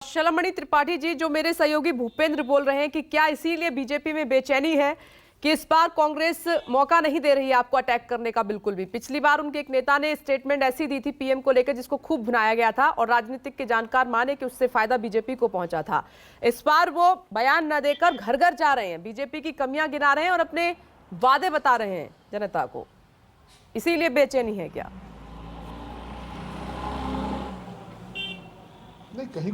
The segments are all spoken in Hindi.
शलमणि त्रिपाठी जी, जो मेरे सहयोगी भूपेंद्र बोल रहे हैं कि क्या इसीलिए बीजेपी में बेचैनी है कि इस बार कांग्रेस मौका नहीं दे रही है आपको अटैक करने का बिल्कुल भी। पिछली बार उनके एक नेता ने स्टेटमेंट ऐसी दी थी पीएम को लेकर जिसको खूब भुनाया गया था और राजनीतिक के जानकार माने कि उससे फायदा बीजेपी को पहुंचा था। इस बार वो बयान न देकर घर घर जा रहे हैं, बीजेपी की कमियां गिना रहे हैं और अपने वादे बता रहे हैं जनता को। इसीलिए बेचैनी है क्या? नहीं, कहीं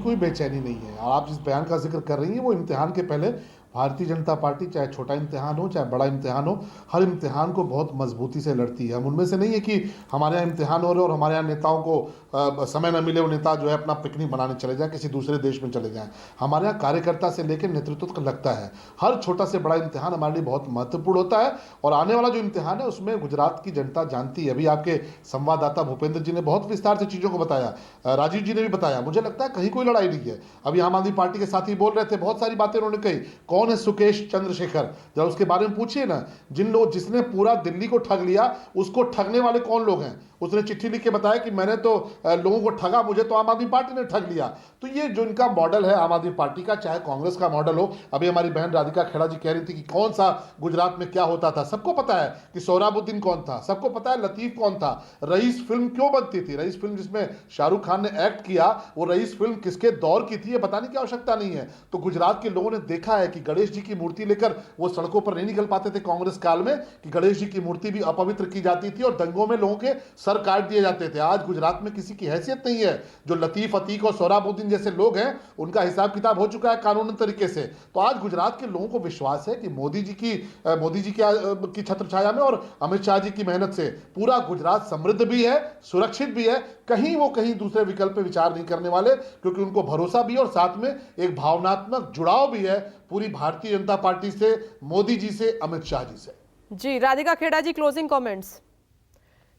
कोई बेचैनी नहीं है। और आप जिस बयान का जिक्र कर रही हैं वो इम्तिहान के पहले भारतीय जनता पार्टी चाहे छोटा इम्तिहान हो चाहे बड़ा इम्तिहान हो, हर इम्तिहान को बहुत मजबूती से लड़ती है। हम उनमें से नहीं है कि हमारे यहाँ इम्तिहान हो रहे और हमारे यहाँ नेताओं को समय न मिले, वो नेता जो है अपना पिकनिक बनाने चले जाएं, किसी दूसरे देश में चले जाएं। हमारे यहाँ कार्यकर्ता से लेकर नेतृत्व तक लगता है। हर छोटा से बड़ा इम्तिहान हमारे लिए बहुत महत्वपूर्ण होता है और आने वाला जो इम्तिहान है उसमें गुजरात की जनता जानती है। अभी आपके संवाददाता भूपेंद्र जी ने बहुत विस्तार से चीज़ों को बताया, राजीव जी ने भी बताया। मुझे लगता है कहीं कोई लड़ाई नहीं है। अभी आम आदमी पार्टी के साथी बोल रहे थे, बहुत सारी बातें उन्होंने कही। कौन है सुकेश चंद्रशेखर, जब उसके बारे में पूछिए ना। जिसने पूरा दिल्ली को ठग लिया, उसको ठगने वाले कौन लोग हैं? उसने चिट्ठी लिख के बताया कि मैंने तो लोगों को ठगा, मुझे तो आम आदमी पार्टी ने ठग लिया। तो ये जो इनका मॉडल है आम आदमी पार्टी का, चाहे कांग्रेस का मॉडल हो। अभी हमारी बहन राधिका खेड़ा जी कह रही थी कि कौन सा गुजरात में क्या होता था। सबको पता है कि सोहराबुद्दीन कौन था, सबको पता है लतीफ कौन था। रईस फिल्म क्यों बनती थी? रईस फिल्म जिसमें शाहरुख खान ने एक्ट किया, वो रईस फिल्म किसके दौर की थी ये बताने की आवश्यकता नहीं है। तो गुजरात के लोगों ने देखा है कि गणेश जी की मूर्ति लेकर वो सड़कों पर नहीं निकल पाते थे कांग्रेस काल में, कि गणेश जी की मूर्ति भी अपवित्र की जाती थी और दंगों में लोगों के सर काट दिए जाते थे। आज गुजरात में किसी की हैसियत नहीं है। जो लतीफ, अतीक और सोहराबुद्दीन जैसे लोग हैं उनका हिसाब किताब हो चुका है कानूनी तरीके से। तो आज गुजरात के लोगों को विश्वास है कि मोदी जी की छत्र छाया में और अमित शाह जी की मेहनत से पूरा गुजरात समृद्ध भी है, सुरक्षित भी है। कहीं दूसरे विकल्प पे विचार नहीं करने वाले, क्योंकि उनको भरोसा भी है और साथ में एक भावनात्मक जुड़ाव भी है पूरी भारतीय जनता पार्टी से, मोदी जी से, अमित शाह जी से। जी राधिका खेड़ा जी, क्लोजिंग कमेंट्स।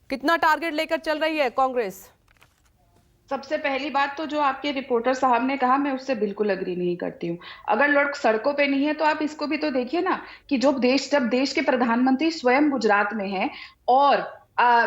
कितना टारगेट लेकर चल रही है कांग्रेस? सबसे पहली बात तो जो आपके रिपोर्टर साहब ने कहा, मैं उससे बिल्कुल अग्री नहीं करती हूँ। अगर लोग सड़कों पे नहीं है तो आप इसको भी तो देखिए ना कि जब देश के प्रधानमंत्री स्वयं गुजरात में है और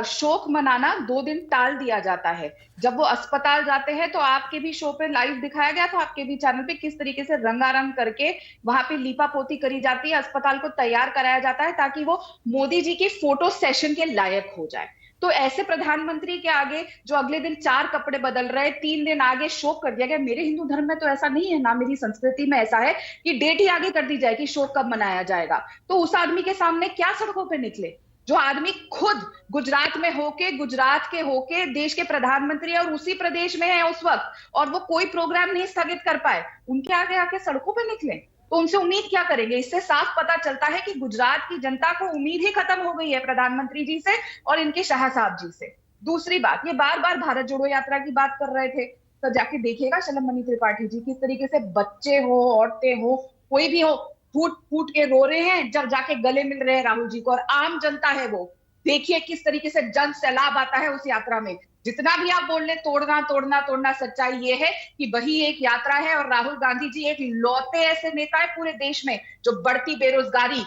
शोक मनाना 2 दिन टाल दिया जाता है। जब वो अस्पताल जाते हैं तो आपके भी शो पे लाइव दिखाया गया था, आपके भी चैनल पे, किस तरीके से रंगारंग करके वहां पे लीपा पोती करी जाती है, अस्पताल को तैयार कराया जाता है ताकि वो मोदी जी की फोटो सेशन के लायक हो जाए। तो ऐसे प्रधानमंत्री के आगे जो अगले दिन 4 कपड़े बदल रहे, 3 दिन आगे शोक कर दिया गया। मेरे हिंदू धर्म में तो ऐसा नहीं है, ना मेरी संस्कृति में ऐसा है कि डेट ही आगे कर दी जाए कि शोक कब मनाया जाएगा। तो उस आदमी के सामने क्या सड़कों पे निकले, जो आदमी खुद गुजरात के होके देश के प्रधानमंत्री और उसी प्रदेश में है उस वक्त, और वो कोई प्रोग्राम नहीं स्थगित कर पाए, उनके आगे आके सड़कों पे निकले। तो उनसे उम्मीद क्या करेंगे? इससे साफ पता चलता है कि गुजरात की जनता को उम्मीद ही खत्म हो गई है प्रधानमंत्री जी से और इनके शाह साहब जी से। दूसरी बात, ये बार बार भारत जोड़ो यात्रा की बात कर रहे थे, तो जाके देखिएगा शलमणि त्रिपाठी जी किस तरीके से बच्चे हो, औरतें हो, कोई भी हो, फूट फूट के रो रहे हैं जब जाके गले मिल रहे हैं राहुल जी को। और आम जनता है वो, देखिए किस तरीके से जन सैलाब आता है उस यात्रा में। जितना भी आप बोल ले तोड़ना तोड़ना तोड़ना, सच्चाई ये है कि वही एक यात्रा है और राहुल गांधी जी एक लौते ऐसे नेता है पूरे देश में जो बढ़ती बेरोजगारी,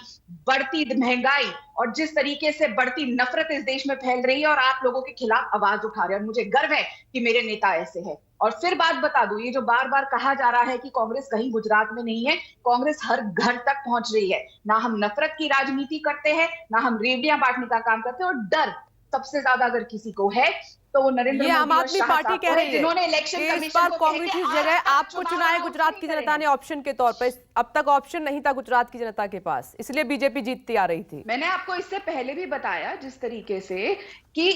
बढ़ती महंगाई और जिस तरीके से बढ़ती नफरत इस देश में फैल रही है और आप लोगों के खिलाफ आवाज उठा रहे हैं। मुझे गर्व है कि मेरे नेता ऐसे हैं। और फिर बात बता दूं, ये जो बार बार कहा जा रहा है कि कांग्रेस कहीं गुजरात में नहीं है, कांग्रेस हर घर तक पहुंच रही है। ना हम नफरत की राजनीति करते हैं, ना हम रेवड़ियां बांटने का काम करते हैं। और डर सबसे ज्यादा अगर किसी को है तो वो नरेंद्र मोदी आम आदमी पार्टी कह रही है जिन्होंने इलेक्शन कि इस कमीशन बार को कांग्रेस की जगह आपको चुना है गुजरात की जनता ने ऑप्शन के तौर पर। अब तक ऑप्शन नहीं था गुजरात की जनता के पास, इसलिए बीजेपी जीतती आ रही थी। मैंने आपको इससे पहले भी बताया जिस तरीके से कि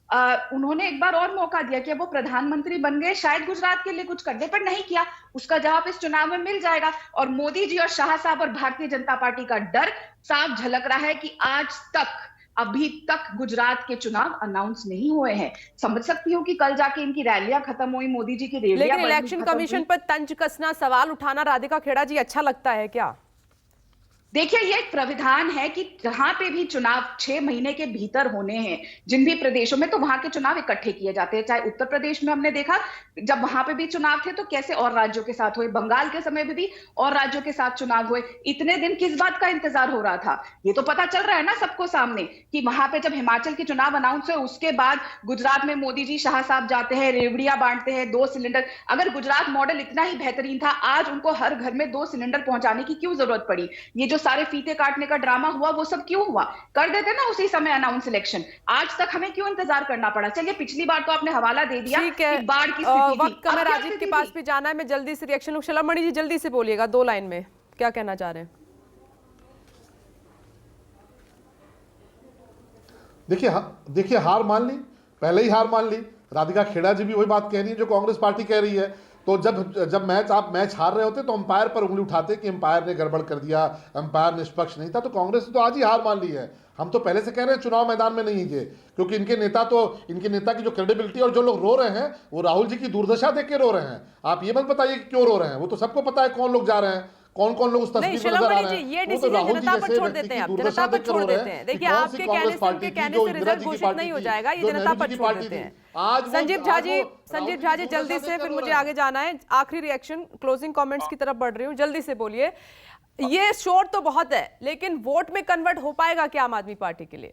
उन्होंने एक बार और मौका दिया कि वो प्रधानमंत्री बन गए, शायद गुजरात के लिए कुछ करने, पर नहीं किया। उसका जवाब इस चुनाव में मिल जाएगा। और मोदी जी और शाह साहब और भारतीय जनता पार्टी का डर साफ झलक रहा है कि अभी तक गुजरात के चुनाव अनाउंस नहीं हुए हैं। समझ सकती हूँ कि कल जाके इनकी रैलियां खत्म हुई, मोदी जी की रैलियां, लेकिन इलेक्शन कमीशन पर तंज कसना, सवाल उठाना राधिका खेड़ा जी अच्छा लगता है क्या? देखिए, ये एक प्राविधान है कि जहां पे भी चुनाव 6 महीने के भीतर होने हैं, जिन भी प्रदेशों में, तो वहां के चुनाव इकट्ठे किए जाते हैं। चाहे उत्तर प्रदेश में हमने देखा, जब वहां पे भी चुनाव थे तो कैसे और राज्यों के साथ हुए, बंगाल के समय में भी और राज्यों के साथ चुनाव हुए। इतने दिन किस बात का इंतजार हो रहा था? ये तो पता चल रहा है ना सबको सामने कि वहां पे जब हिमाचल के चुनाव अनाउंस हुए, उसके बाद गुजरात में मोदी जी, शाह साहब जाते हैं, रेवड़ियां बांटते हैं, 2 सिलेंडर। अगर गुजरात मॉडल इतना ही बेहतरीन था, आज उनको हर घर में 2 सिलेंडर पहुंचाने की क्यों जरूरत पड़ी? ये जो सारे फीते काटने का ड्रामा हुआ, वो सब क्यों हुआ? कर देते ना उसी समय अनाउंस इलेक्शन। आज तक हमें क्यों इंतजार करना पड़ा? चलिए, पिछली बार तो आपने हवाला दे दिया ठीक है, कि बाढ़ की स्थिति थी। वक्त कम है, अब क्या राजीव के स्थिति पास थी? भी जाना है। मैं जल्दी से रिएक्शन लूं। शलमणि जी जल्दी से बोलिएगा, 2 लाइन में क्या कहना चाह रहे हैं? देखिए हार मान ली, पहले ही हार मान ली। राधिका खेड़ा जी भी वही बात कह रही है जो कांग्रेस पार्टी कह रही है। तो जब आप मैच हार रहे होते तो अंपायर पर उंगली उठाते कि अंपायर ने गड़बड़ कर दिया, अंपायर निष्पक्ष नहीं था। तो कांग्रेस ने तो आज ही हार मान ली है। हम तो पहले से कह रहे हैं चुनाव मैदान में नहीं है, क्योंकि इनके नेता की जो क्रेडिबिलिटी, और जो लोग रो रहे हैं वो राहुल जी की दुर्दशा देख के रो रहे हैं। आप ये मत बताइए कि क्यों रो रहे हैं, वो तो सबको पता है कौन लोग जा रहे हैं, कौन कौन लोग उस तस्वीर में नजर आ रहे हैं। ये डिसीजन जनता पर छोड़ देते हैं, आप जनता पर छोड़ देते हैं। देखिए, आपके कहने से, उनके कहने से रिजल्ट घोषित नहीं हो जाएगा, ये जनता पर छोड़ देते हैं। संजीव झा जी जल्दी से, फिर मुझे आगे जाना है। आखिरी रिएक्शन, क्लोजिंग कमेंट्स की तरफ बढ़ रही हूँ, जल्दी से बोलिए। ये शोर तो बहुत है, लेकिन वोट में कन्वर्ट हो पाएगा क्या आम आदमी पार्टी के लिए?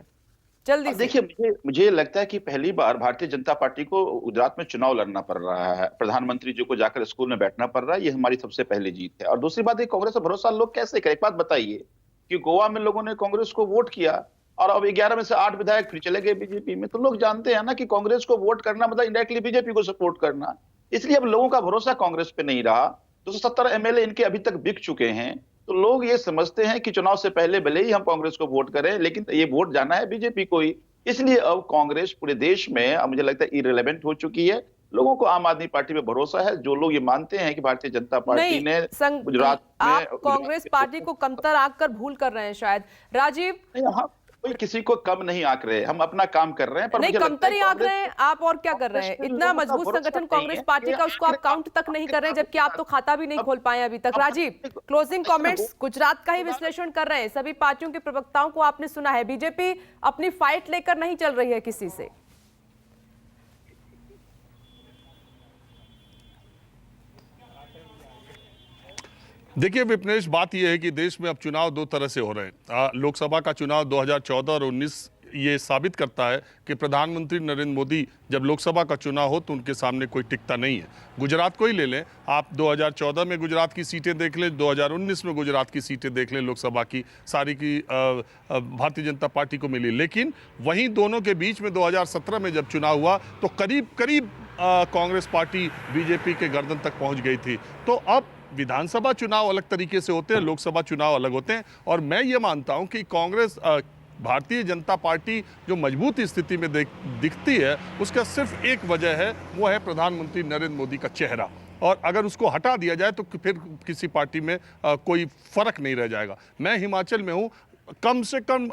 जल्दी से। देखिए, मुझे लगता है कि पहली बार भारतीय जनता पार्टी को गुजरात में चुनाव लड़ना पड़ रहा है। प्रधानमंत्री जी को जाकर स्कूल में बैठना पड़ रहा है, ये हमारी सबसे पहली जीत है। और दूसरी बात, कांग्रेस पर भरोसा लोग कैसे करें? एक बात बताइए कि गोवा में लोगों ने कांग्रेस को वोट किया और अब 11 में से 8 विधायक फिर चले गए बीजेपी में। तो लोग जानते हैं ना कि कांग्रेस को वोट करना मतलब इंडायरेक्टली बीजेपी को सपोर्ट करना। इसलिए अब लोगों का भरोसा कांग्रेस पे नहीं रहा। 270 एमएलए इनके अभी तक बिक चुके हैं। तो लोग ये समझते हैं कि चुनाव से पहले भले ही हम कांग्रेस को वोट करें, लेकिन ये वोट जाना है बीजेपी को ही। इसलिए अब कांग्रेस पूरे देश में अब मुझे लगता है इररिलेवेंट हो चुकी है। लोगों को आम आदमी पार्टी पे भरोसा है। जो लोग ये मानते हैं कि भारतीय जनता पार्टी ने गुजरात में, आप कांग्रेस पार्टी को कमतर आंककर भूल कर रहे हैं शायद। राजीव, कोई किसी को कम नहीं आंक रहे, हम अपना काम कर रहे हैं। पर नहीं, कमतर ही आंक रहे हैं आप, और क्या कर रहे हैं? इतना मजबूत संगठन कांग्रेस पार्टी का, उसको आप काउंट तक नहीं कर रहे हैं, जबकि आप तो खाता भी नहीं खोल पाए अभी तक। Rajiv, closing comments. गुजरात का ही विश्लेषण कर रहे हैं, सभी पार्टियों के प्रवक्ताओं को आपने सुना है। बीजेपी अपनी फाइट लेकर नहीं चल रही है किसी से। देखिए विपनेश, बात यह है कि देश में अब चुनाव 2 तरह से हो रहे हैं। लोकसभा का चुनाव 2014 और 19 ये साबित करता है कि प्रधानमंत्री नरेंद्र मोदी जब लोकसभा का चुनाव हो तो उनके सामने कोई टिकता नहीं है। गुजरात को ही ले लें आप, 2014 में गुजरात की सीटें देख लें, 2019 में गुजरात की सीटें देख लें, लोकसभा की सारी की भारतीय जनता पार्टी को मिली। लेकिन वहीं दोनों के बीच में 2017 में जब चुनाव हुआ तो करीब करीब कांग्रेस पार्टी बीजेपी के गर्दन तक पहुँच गई थी। तो अब विधानसभा चुनाव अलग तरीके से होते हैं, लोकसभा चुनाव अलग होते हैं। और मैं ये मानता हूं कि कांग्रेस, भारतीय जनता पार्टी जो मजबूत स्थिति में दिखती है, उसका सिर्फ एक वजह है, वो है प्रधानमंत्री नरेंद्र मोदी का चेहरा। और अगर उसको हटा दिया जाए तो फिर किसी पार्टी में कोई फर्क नहीं रह जाएगा। मैं हिमाचल में हूँ, कम से कम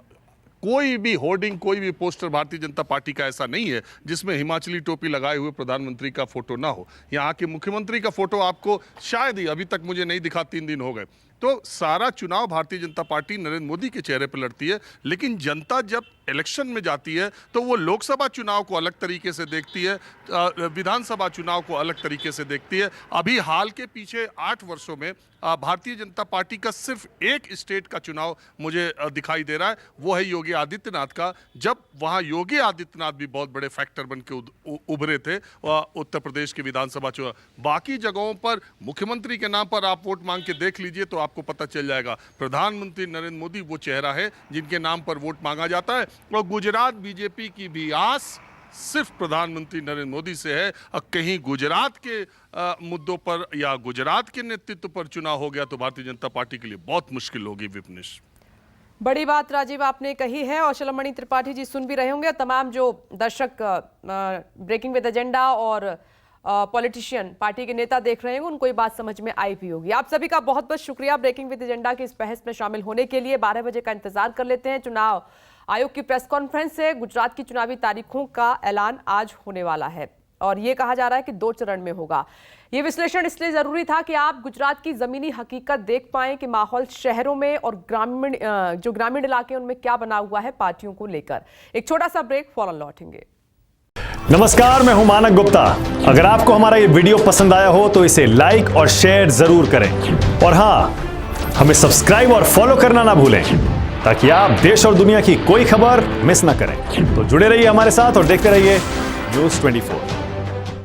कोई भी होर्डिंग, कोई भी पोस्टर भारतीय जनता पार्टी का ऐसा नहीं है जिसमें हिमाचली टोपी लगाए हुए प्रधानमंत्री का फोटो ना हो। यहाँ के मुख्यमंत्री का फोटो आपको शायद ही, अभी तक मुझे नहीं दिखा, 3 दिन हो गए। तो सारा चुनाव भारतीय जनता पार्टी नरेंद्र मोदी के चेहरे पर लड़ती है। लेकिन जनता जब इलेक्शन में जाती है तो वो लोकसभा चुनाव को अलग तरीके से देखती है, विधानसभा चुनाव को अलग तरीके से देखती है। अभी हाल के पीछे 8 वर्षों में भारतीय जनता पार्टी का सिर्फ एक स्टेट का चुनाव मुझे दिखाई दे रहा है, वो है योगी आदित्यनाथ का। जब वहाँ योगी आदित्यनाथ भी बहुत बड़े फैक्टर बन के उभरे थे उत्तर प्रदेश के विधानसभा चुनाव। बाकी जगहों पर मुख्यमंत्री के नाम पर आप वोट मांग के देख लीजिए तो आपको पता चल जाएगा, प्रधानमंत्री नरेंद्र मोदी वो चेहरा है जिनके नाम पर वोट मांगा जाता है। और गुजरात बीजेपी की भी आस सिर्फ प्रधानमंत्री नरेंद्र मोदी से है। कहीं गुजरात के मुद्दों पर या गुजरात के नेतृत्व पर चुनाव हो गया तो भारतीय जनता पार्टी के लिए बहुत मुश्किल होगी। विपनेश, बड़ी बात राजीव आपने कही है, और शलमणि त्रिपाठी जी सुन भी रहे होंगे। तमाम जो दर्शक ब्रेकिंग विद एजेंडा और पॉलिटिशियन, पार्टी के नेता देख रहे हैं, उनको ये बात समझ में आई भी होगी। आप सभी का बहुत बहुत शुक्रिया ब्रेकिंग विद एजेंडा की इस बहस में शामिल होने के लिए। 12 बजे का इंतजार कर लेते हैं। चुनाव आयोग की प्रेस कॉन्फ्रेंस से गुजरात की चुनावी तारीखों का ऐलान आज होने वाला है। और ये कहा जा रहा है कि 2 चरण में होगा। ये विश्लेषण इसलिए जरूरी था कि आप गुजरात की जमीनी हकीकत देख पाएं कि माहौल शहरों में और ग्रामीण इलाके हैं उनमें क्या बना हुआ है पार्टियों को लेकर। एक छोटा सा ब्रेक, फौरन लौटेंगे। नमस्कार, मैं हूं मानक गुप्ता। अगर आपको हमारा ये वीडियो पसंद आया हो तो इसे लाइक और शेयर जरूर करें, और हां, हमें सब्सक्राइब और फॉलो करना ना भूलें ताकि आप देश और दुनिया की कोई खबर मिस ना करें। तो जुड़े रहिए हमारे साथ और देखते रहिए न्यूज़ 24।